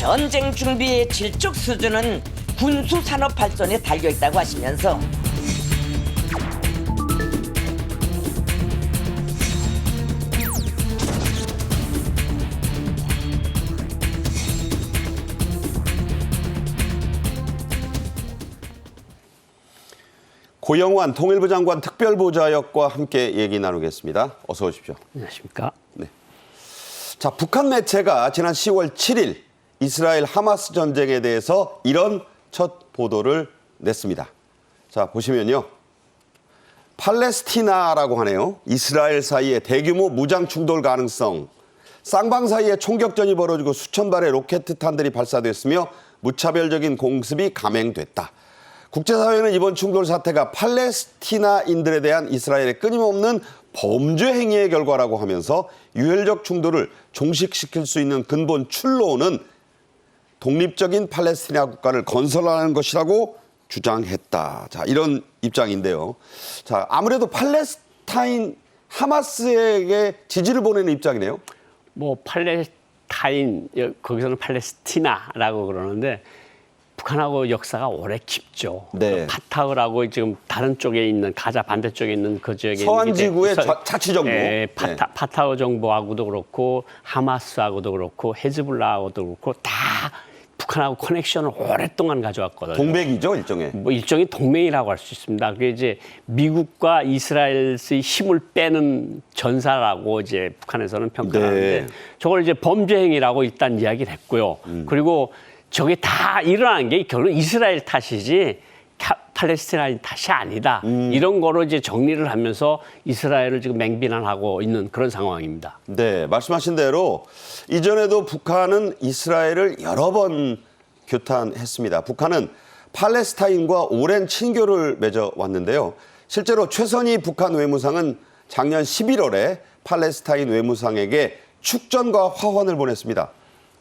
S6: 전쟁 준비의 질적 수준은 군수 산업 발전에 달려 있다고 하시면서
S1: 고영환 통일부 장관 특별보좌역과 함께 얘기 나누겠습니다. 어서 오십시오.
S8: 안녕하십니까?
S1: 네. 자, 북한 매체가 지난 10월 7일 이스라엘 하마스 전쟁에 대해서 이런 첫 보도를 냈습니다. 자, 보시면요. 팔레스티나라고 하네요. 이스라엘 사이에 대규모 무장 충돌 가능성. 쌍방 사이에 총격전이 벌어지고 수천 발의 로켓탄들이 발사됐으며 무차별적인 공습이 감행됐다. 국제사회는 이번 충돌 사태가 팔레스티나인들에 대한 이스라엘의 끊임없는 범죄 행위의 결과라고 하면서 유혈적 충돌을 종식시킬 수 있는 근본 출로는 독립적인 팔레스티나 국가를 건설하는 것이라고 주장했다. 자, 이런 입장인데요. 자, 아무래도 팔레스타인 하마스에게 지지를 보내는 입장이네요.
S8: 뭐 팔레스타인 거기서는 팔레스티나라고 그러는데 북한하고 역사가 오래 깊죠.
S1: 네.
S8: 파타흐라고 지금 다른 쪽에 있는 가자 반대쪽에 있는 그 지역에
S1: 서한
S8: 있는
S1: 지구의 자치정부.
S8: 예,
S1: 네.
S8: 파타흐 정부하고도 그렇고 하마스하고도 그렇고 헤즈볼라하고도 그렇고 다 북한하고 커넥션을 오랫동안 가져왔거든요.
S1: 동맹이죠, 일종의.
S8: 뭐 일종의 동맹이라고 할 수 있습니다. 그게 이제 미국과 이스라엘의 힘을 빼는 전사라고 이제 북한에서는 평가하는데
S1: 네.
S8: 저걸 이제 범죄 행위라고 일단 이야기를 했고요. 그리고 저게 다 일어난 게 결국 이스라엘 탓이지 팔레스티나인 탓이 아니다. 이런 거로 이제 정리를 하면서 이스라엘을 지금 맹비난하고 있는 그런 상황입니다.
S1: 네, 말씀하신 대로 이전에도 북한은 이스라엘을 여러 번 규탄했습니다. 북한은 팔레스타인과 오랜 친교를 맺어왔는데요. 실제로 최선희 북한 외무상은 작년 11월에 팔레스타인 외무상에게 축전과 화환을 보냈습니다.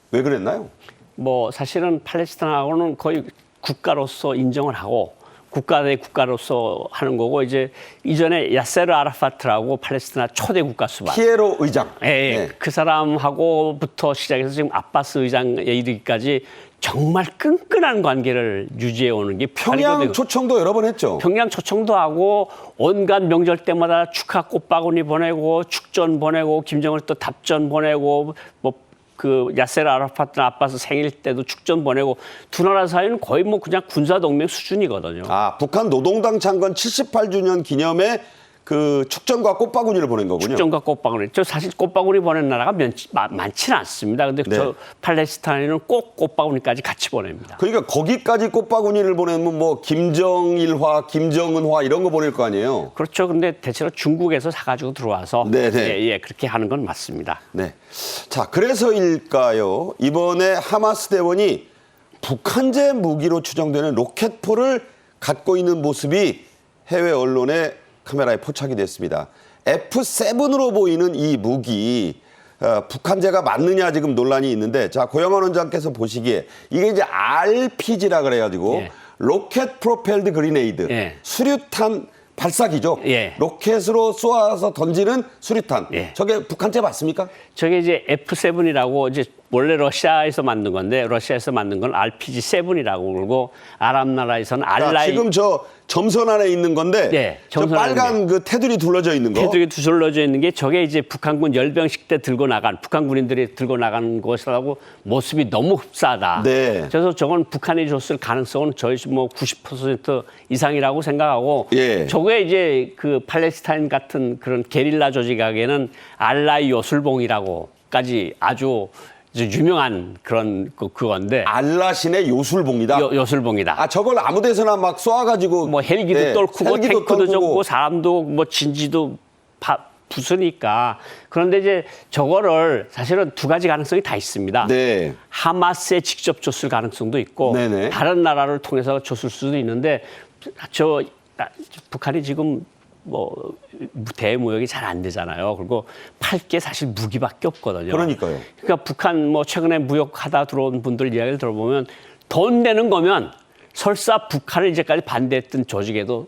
S1: 왜 그랬나요?
S8: 뭐 사실은 팔레스타인하고는 거의 국가로서 인정을 하고 국가 대 국가로서 하는 거고 이제 이전에 야세르 아라파트라고 팔레스티나 초대 국가 수반
S1: 피에로 의장.
S8: 예,
S1: 네.
S8: 그 사람하고부터 시작해서 지금 아바스 의장에 이르기까지 정말 끈끈한 관계를 유지해 오는 게
S1: 평양 초청도 여러 번 했죠.
S8: 평양 초청도 하고 온갖 명절 때마다 축하 꽃바구니 보내고 축전 보내고 김정을 또 답전 보내고 뭐 그 야세르 아라파트나 아바스 생일 때도 축전 보내고 두 나라 사이는 거의 뭐 그냥 군사 동맹 수준이거든요.
S1: 아, 북한 노동당 창건 78주년 기념에 그 축전과 꽃바구니를 보낸 거군요.
S8: 축전과 꽃바구니. 저 사실 꽃바구니 보낸 나라가 많지는 않습니다. 근데
S1: 네.
S8: 저 팔레스타인은 꼭 꽃바구니까지 같이 보냅니다.
S1: 그러니까 거기까지 꽃바구니를 보내면 뭐 김정일화, 김정은화 이런 거 보낼 거 아니에요.
S8: 그렇죠. 근데 대체로 중국에서 사가지고 들어와서
S1: 네네.
S8: 예, 그렇게 하는 건 맞습니다.
S1: 네. 자, 그래서일까요? 이번에 하마스 대원이 북한제 무기로 추정되는 로켓포를 갖고 있는 모습이 해외 언론의 카메라에 포착이 됐습니다. F7으로 보이는 이 무기 북한제가 맞느냐 지금 논란이 있는데 자, 고영환 원장께서 보시기에 이게 이제 RPG라 그래가지고
S8: 예.
S1: 로켓 프로펠드 그리네이드
S8: 예.
S1: 수류탄 발사기죠.
S8: 예.
S1: 로켓으로 쏘아서 던지는 수류탄.
S8: 예.
S1: 저게 북한제 맞습니까?
S8: 저게 이제 F7이라고 이제 원래 러시아에서 만든 건데 러시아에서 만든 건 RPG-7이라고 그러고 아랍 나라에서는
S1: 자,
S8: 알라이
S1: 지금 저 점선 안에 있는 건데
S8: 네,
S1: 저
S8: 점선
S1: 빨간 그 테두리 둘러져 있는 거.
S8: 테두리에 두절러져 있는 게 저게 이제 북한군 열병식 때 들고 나간 북한 군인들이 들고 나간 것이라고 모습이 너무 흡사하다.
S1: 네.
S8: 그래서 저건 북한이 줬을 가능성은 저희 뭐 90% 이상이라고 생각하고
S1: 예.
S8: 저게 이제 그 팔레스타인 같은 그런 게릴라 조직에게는 알라이 요술봉이라고까지 아주 유명한 그런 그건데
S1: 알라신의 요술봉이다.
S8: 요술봉이다.
S1: 아 저걸 아무데서나 막 쏴가지고
S8: 뭐 헬기도
S1: 네,
S8: 떨구고
S1: 헬기도
S8: 탱크도
S1: 떨구고.
S8: 접고 사람도 뭐 진지도 부수니까 그런데 이제 저거를 사실은 두 가지 가능성이 다 있습니다.
S1: 네.
S8: 하마스에 직접 줬을 가능성도 있고
S1: 네네.
S8: 다른 나라를 통해서 줬을 수도 있는데 북한이 지금 뭐 대무역이 잘 안 되잖아요. 그리고 팔 게 사실 무기밖에 없거든요.
S1: 그러니까요.
S8: 그러니까 북한 뭐 최근에 무역하다 들어온 분들 이야기를 들어보면 돈 내는 거면 설사 북한을 이제까지 반대했던 조직에도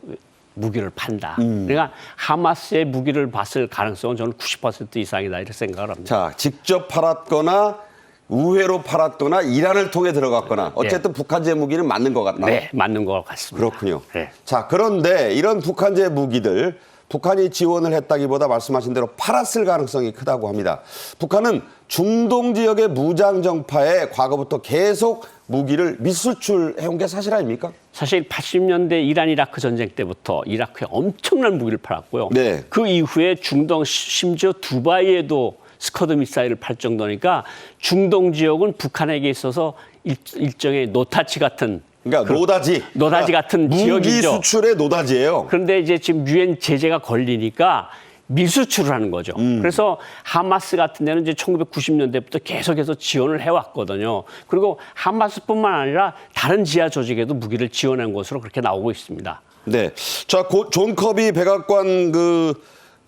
S8: 무기를 판다. 그러니까 하마스의 무기를 봤을 가능성은 저는 90% 이상이다 이렇게 생각을 합니다.
S1: 자 직접 팔았거나 우회로 팔았거나 이란을 통해 들어갔거나 어쨌든 북한제 무기는 맞는 것 같다.
S8: 네, 맞는 것 같습니다.
S1: 그렇군요.
S8: 네.
S1: 자 그런데 이런 북한제 무기들 북한이 지원을 했다기보다 말씀하신 대로 팔았을 가능성이 크다고 합니다. 북한은 중동 지역의 무장 정파에 과거부터 계속 무기를 미수출해온 게 사실 아닙니까?
S8: 사실 80년대 이란 이라크 전쟁 때부터 이라크에 엄청난 무기를 팔았고요.
S1: 네.
S8: 그 이후에 중동 심지어 두바이에도 스커드 미사일을 팔 정도니까 중동 지역은 북한에게 있어서 일종의 노타치 같은
S1: 그러니까 노다지.
S8: 노다지 같은
S1: 무기
S8: 지역이죠.
S1: 수출의 노다지예요.
S8: 그런데 이제 지금 유엔 제재가 걸리니까 미수출을 하는 거죠. 그래서 하마스 같은 데는 이제 1990년대부터 계속해서 지원을 해왔거든요. 그리고 하마스뿐만 아니라 다른 지하 조직에도 무기를 지원한 것으로 그렇게 나오고 있습니다.
S1: 네. 자, 존 커비 백악관 그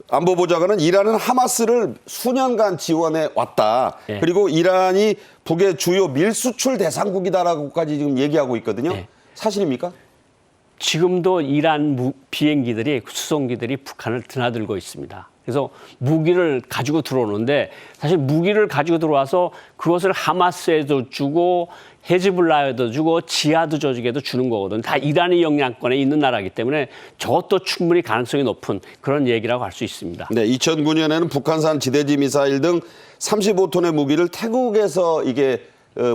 S1: 안보보좌관은 이란은 하마스를 수년간 지원해 왔다.
S8: 네.
S1: 그리고 이란이 북의 주요 밀수출 대상국이다라고까지 지금 얘기하고 있거든요.
S8: 네.
S1: 사실입니까?
S8: 지금도 이란 비행기들이 수송기들이 북한을 드나들고 있습니다. 그래서 무기를 가지고 들어오는데 사실 무기를 가지고 들어와서 그것을 하마스에도 주고 헤즈볼라에도 주고 지하드 조직에도 주는 거거든요. 다 이란의 영향권에 있는 나라이기 때문에 저것도 충분히 가능성이 높은 그런 얘기라고 할 수 있습니다.
S1: 네, 2009년에는 북한산 지대지 미사일 등 35톤의 무기를 태국에서 이게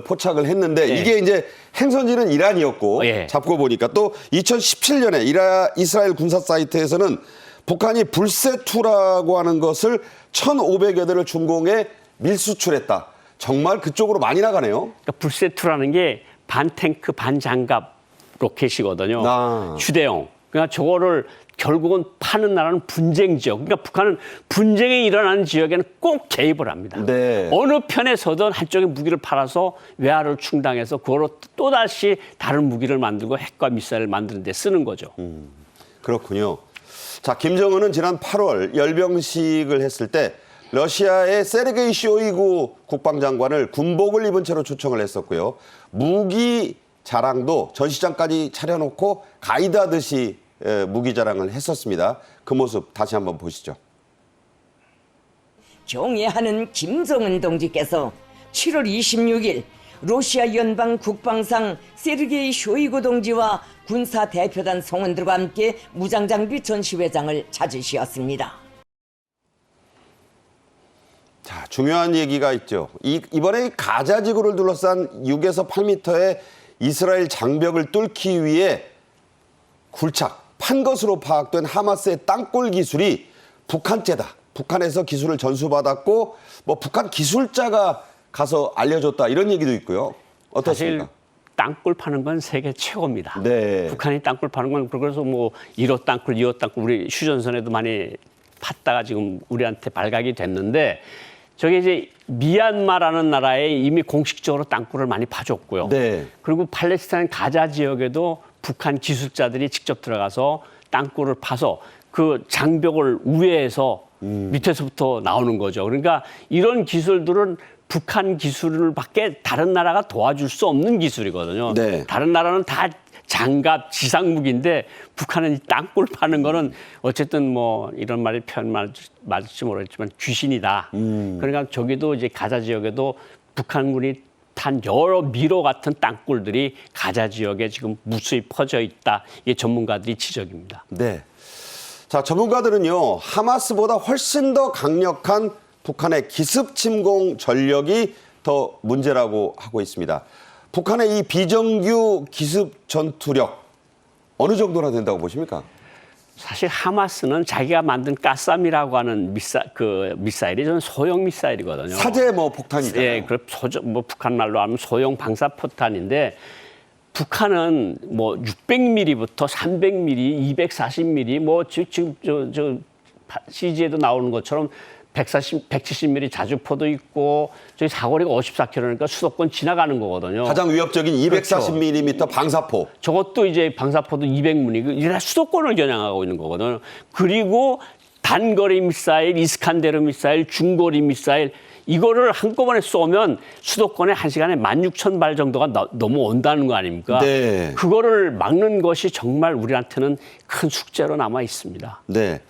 S1: 포착을 했는데
S8: 네.
S1: 이게 이제 행선지는 이란이었고
S8: 예.
S1: 잡고 보니까 또 2017년에 이스라엘 군사 사이트에서는 북한이 불세2라고 하는 것을 1,500여 대를 중공에 밀수출했다. 정말 그쪽으로 많이 나가네요.
S8: 그러니까 불세투라는 게 반탱크 반장갑 로켓이거든요.
S1: 아.
S8: 휴대용. 그러니까 저거를 결국은 파는 나라는 분쟁 지역. 그러니까 북한은 분쟁이 일어나는 지역에는 꼭 개입을 합니다.
S1: 네.
S8: 어느 편에 서든 한쪽에 무기를 팔아서 외화를 충당해서 그걸로 또다시 다른 무기를 만들고 핵과 미사일을 만드는 데 쓰는 거죠.
S1: 그렇군요. 자, 김정은은 지난 8월 열병식을 했을 때 러시아의 세르게이 쇼이구 국방장관을 군복을 입은 채로 초청을 했었고요. 무기 자랑도 전시장까지 차려놓고 가이드하듯이 무기 자랑을 했었습니다. 그 모습 다시 한번 보시죠.
S6: 경애하는 김정은 동지께서 7월 26일 러시아 연방 국방상 세르게이 쇼이구 동지와 군사 대표단 성원들과 함께 무장장비 전시회장을 찾으셨습니다.
S1: 자, 중요한 얘기가 있죠. 이번에 가자 지구를 둘러싼 6에서 8m의 이스라엘 장벽을 뚫기 위해 판 것으로 파악된 하마스의 땅굴 기술이 북한제다. 북한에서 기술을 전수받았고 뭐 북한 기술자가 가서 알려줬다 이런 얘기도 있고요. 어떻습니까?
S8: 사실 땅굴 파는 건 세계 최고입니다.
S1: 네.
S8: 북한이 땅굴 파는 건 그래서 뭐 1호 땅굴, 2호 땅굴 우리 휴전선에도 많이 팠다가 지금 우리한테 발각이 됐는데 저게 이제 미얀마라는 나라에 이미 공식적으로 땅굴을 많이 파줬고요.
S1: 네.
S8: 그리고 팔레스타인 가자 지역에도 북한 기술자들이 직접 들어가서 땅굴을 파서 그 장벽을 우회해서 밑에서부터 나오는 거죠. 그러니까 이런 기술들은 북한 기술밖에 다른 나라가 도와줄 수 없는 기술이거든요.
S1: 네.
S8: 다른 나라는 다 장갑, 지상무기인데 북한은 이 땅굴 파는 거는 어쨌든 뭐 이런 말이 표현 맞을지 모르겠지만 귀신이다. 그러니까 저기도 이제 가자 지역에도 북한군이 탄 여러 미로 같은 땅굴들이 가자 지역에 지금 무수히 퍼져 있다. 이게 전문가들이 지적입니다.
S1: 네. 자, 전문가들은요, 하마스보다 훨씬 더 강력한 북한의 기습 침공 전력이 더 문제라고 하고 있습니다. 북한의 이 비정규 기습 전투력 어느 정도나 된다고 보십니까?
S8: 사실 하마스는 자기가 만든 까쌈이라고 하는 미사일이 저는 소형 미사일이거든요.
S1: 사제 뭐 폭탄이잖아요.
S8: 예, 뭐 북한 말로 하면 소형 방사포탄인데 북한은 뭐 600mm부터 300mm, 240mm 뭐 지금 저 CG에도 나오는 것처럼 170mm 자주포도 있고 저기 사거리가 54km니까 수도권 지나가는 거거든요.
S1: 가장 위협적인 240mm 방사포.
S8: 저것도 이제 방사포도 200mm, 이게 다 수도권을 겨냥하고 있는 거거든요. 그리고 단거리 미사일, 이스칸데르 미사일, 중거리 미사일 이거를 한꺼번에 쏘면 수도권에 1시간에 16,000발 정도가 넘어온다는 거 아닙니까?
S1: 네.
S8: 그거를 막는 것이 정말 우리한테는 큰 숙제로 남아 있습니다.
S1: 네.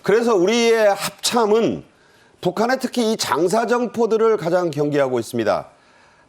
S1: 그래서 우리의 합참은 북한의 특히 이 장사정포들을 가장 경계하고 있습니다.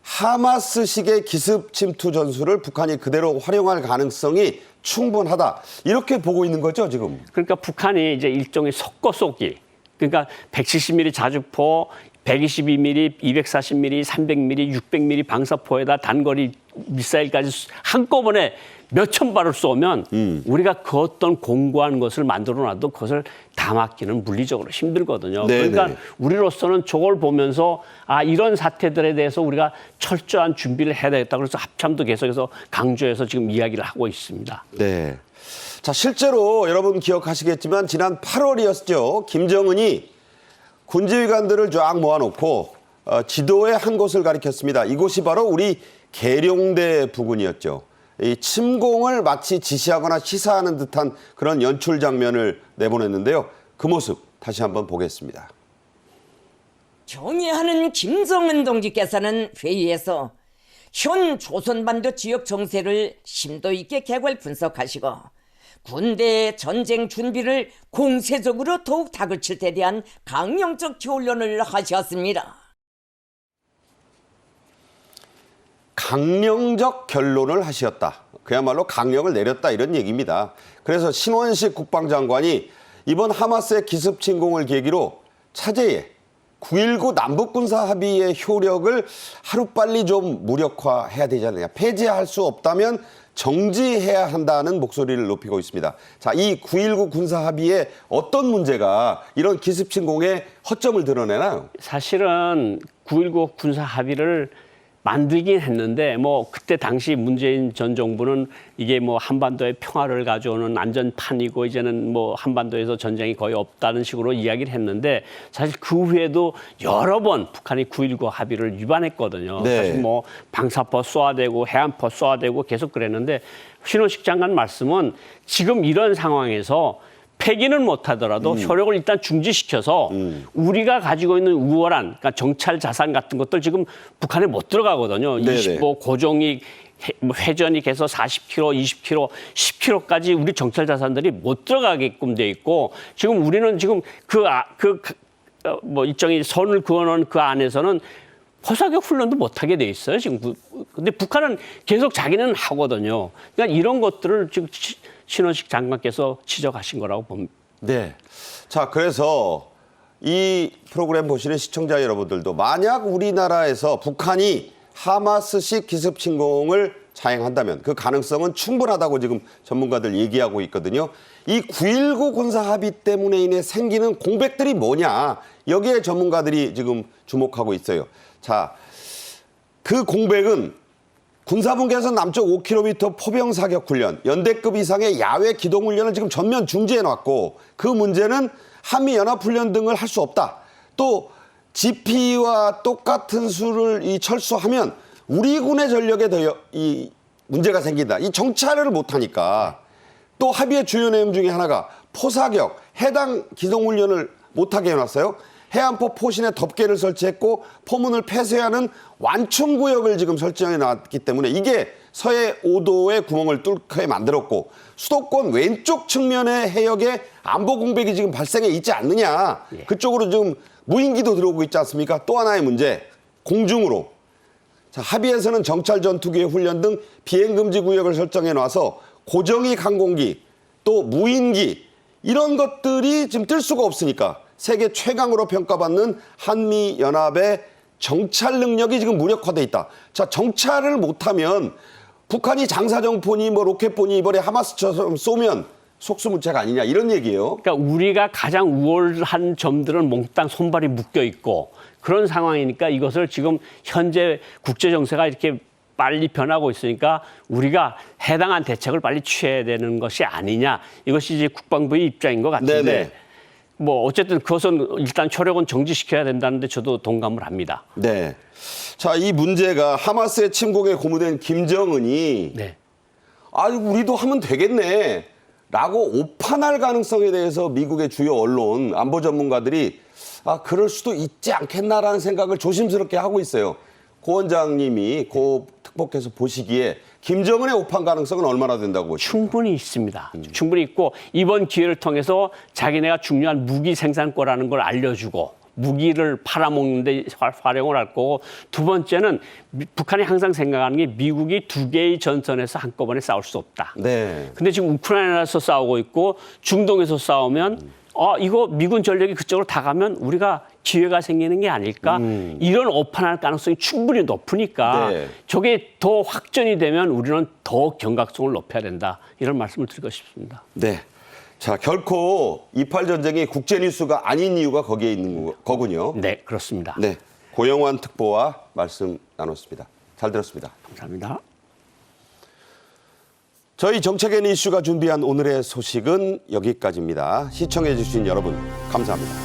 S1: 하마스식의 기습 침투 전술을 북한이 그대로 활용할 가능성이 충분하다. 이렇게 보고 있는 거죠, 지금.
S8: 그러니까 북한이 이제 일종의 섞어쏘기. 그러니까 170mm 자주포, 122mm, 240mm, 300mm, 600mm 방사포에다 단거리 미사일까지 한꺼번에 몇천 발을 쏘면 우리가 그 어떤 공고한 것을 만들어놔도 그것을 다 막기는 물리적으로 힘들거든요.
S1: 네네.
S8: 그러니까 우리로서는 저걸 보면서 이런 사태들에 대해서 우리가 철저한 준비를 해야 되겠다. 그래서 합참도 계속해서 강조해서 지금 이야기를 하고 있습니다.
S1: 네. 자, 실제로 여러분 기억하시겠지만 지난 8월이었죠. 김정은이 군지휘관들을 쫙 모아놓고 지도의 한 곳을 가리켰습니다. 이곳이 바로 우리 계룡대 부근이었죠. 이 침공을 마치 지시하거나 시사하는 듯한 그런 연출 장면을 내보냈는데요. 그 모습 다시 한번 보겠습니다.
S6: 경의하는 김정은 동지께서는 회의에서 현 조선반도 지역 정세를 심도 있게 개괄 분석하시고 군대 전쟁 준비를 공세적으로 더욱 다그칠 때 대한 강령적 교훈을 하셨습니다.
S1: 강령적 결론을 하셨다. 그야말로 강령을 내렸다 이런 얘기입니다. 그래서 신원식 국방장관이 이번 하마스의 기습 침공을 계기로 차제에 9.19 남북군사합의의 효력을 하루빨리 좀 무력화해야 되지 않느냐. 폐지할 수 없다면 정지해야 한다는 목소리를 높이고 있습니다. 자, 이 9.19 군사합의에 어떤 문제가 이런 기습 침공의 허점을 드러내나요?
S8: 사실은 9.19 군사합의를 만들긴 했는데 뭐 그때 당시 문재인 전 정부는 이게 뭐 한반도의 평화를 가져오는 안전판이고 이제는 뭐 한반도에서 전쟁이 거의 없다는 식으로 이야기를 했는데 사실 그 후에도 여러 번 북한이 9.19 합의를 위반했거든요.
S1: 네.
S8: 사실 뭐 방사포 쏘아대고 해안포 쏘아대고 계속 그랬는데 신원식 장관 말씀은 지금 이런 상황에서 폐기는 못하더라도 효력을 일단 중지시켜서 우리가 가지고 있는 우월한 그러니까 정찰 자산 같은 것들 지금 북한에 못 들어가거든요.
S1: 네네.
S8: 25 고종이 회전이 계속 40km, 20km, 10km까지 우리 정찰 자산들이 못 들어가게끔 돼 있고 지금 우리는 지금 뭐 일정히 선을 그어놓은 그 안에서는 포사격 훈련도 못하게 돼 있어요. 지금 근데 북한은 계속 자기는 하거든요. 그러니까 이런 것들을 지금 신원식 장관께서 지적하신 거라고 봅니다.
S1: 네. 자, 그래서 이 프로그램 보시는 시청자 여러분들도 만약 우리나라에서 북한이 하마스식 기습 침공을 자행한다면 그 가능성은 충분하다고 지금 전문가들 얘기하고 있거든요. 이 9.19 군사합의 때문에 인해 생기는 공백들이 뭐냐. 여기에 전문가들이 지금 주목하고 있어요. 자, 그 공백은 군사분계선 남쪽 5km 포병 사격 훈련, 연대급 이상의 야외 기동 훈련을 지금 전면 중지해 놨고 그 문제는 한미 연합 훈련 등을 할 수 없다. 또 GP와 똑같은 수를 철수하면 우리 군의 전력에 더 이 문제가 생긴다. 이 정찰을 못 하니까 또 합의의 주요 내용 중에 하나가 포사격, 해당 기동 훈련을 못 하게 해 놨어요. 해안포 포신에 덮개를 설치했고 포문을 폐쇄하는 완충구역을 지금 설정해 놨기 때문에 이게 서해 5도의 구멍을 뚫게 만들었고 수도권 왼쪽 측면의 해역에 안보 공백이 지금 발생해 있지 않느냐. 그쪽으로 지금 무인기도 들어오고 있지 않습니까? 또 하나의 문제, 공중으로 자, 합의에서는 정찰 전투기의 훈련 등 비행금지 구역을 설정해 놔서 고정익 항공기 또 무인기 이런 것들이 지금 뜰 수가 없으니까 세계 최강으로 평가받는 한미연합의 정찰 능력이 지금 무력화돼 있다. 자, 정찰을 못하면 북한이 장사정포니 뭐 로켓포니 이번에 하마스처럼 쏘면 속수무책 아니냐 이런 얘기예요.
S8: 그러니까 우리가 가장 우월한 점들은 몽땅 손발이 묶여 있고 그런 상황이니까 이것을 지금 현재 국제 정세가 이렇게 빨리 변하고 있으니까 우리가 해당한 대책을 빨리 취해야 되는 것이 아니냐. 이것이 이제 국방부의 입장인 것 같은데
S1: 네네.
S8: 뭐 어쨌든 그것은 일단 초력은 정지시켜야 된다는데 저도 동감을 합니다.
S1: 네. 자, 이 문제가 하마스의 침공에 고무된 김정은이
S8: 네.
S1: 아유, 우리도 하면 되겠네. 라고 오판할 가능성에 대해서 미국의 주요 언론, 안보 전문가들이 그럴 수도 있지 않겠나라는 생각을 조심스럽게 하고 있어요. 고 원장님이 고 특보께서 보시기에 김정은의 오판 가능성은 얼마나 된다고 보십니까?
S8: 충분히 있습니다. 충분히 있고 이번 기회를 통해서 자기네가 중요한 무기 생산거라는 걸 알려주고 무기를 팔아먹는 데 활용을 할 거고 두 번째는 북한이 항상 생각하는 게 미국이 두 개의 전선에서 한꺼번에 싸울 수 없다.
S1: 네.
S8: 근데 지금 우크라이나에서 싸우고 있고 중동에서 싸우면 이거 미군 전력이 그쪽으로 다 가면 우리가 기회가 생기는 게 아닐까? 이런 오판할 가능성이 충분히 높으니까
S1: 네.
S8: 저게 더 확전이 되면 우리는 더 경각성을 높여야 된다. 이런 말씀을 드리고 싶습니다.
S1: 네. 자, 결코 28 전쟁이 국제 뉴스가 아닌 이유가 거기에 있는 거군요.
S8: 네, 그렇습니다.
S1: 네. 고영환 특보와 말씀 나눴습니다. 잘 들었습니다.
S8: 감사합니다.
S1: 저희 정책엔 이슈가 준비한 오늘의 소식은 여기까지입니다. 시청해 주신 여러분 감사합니다.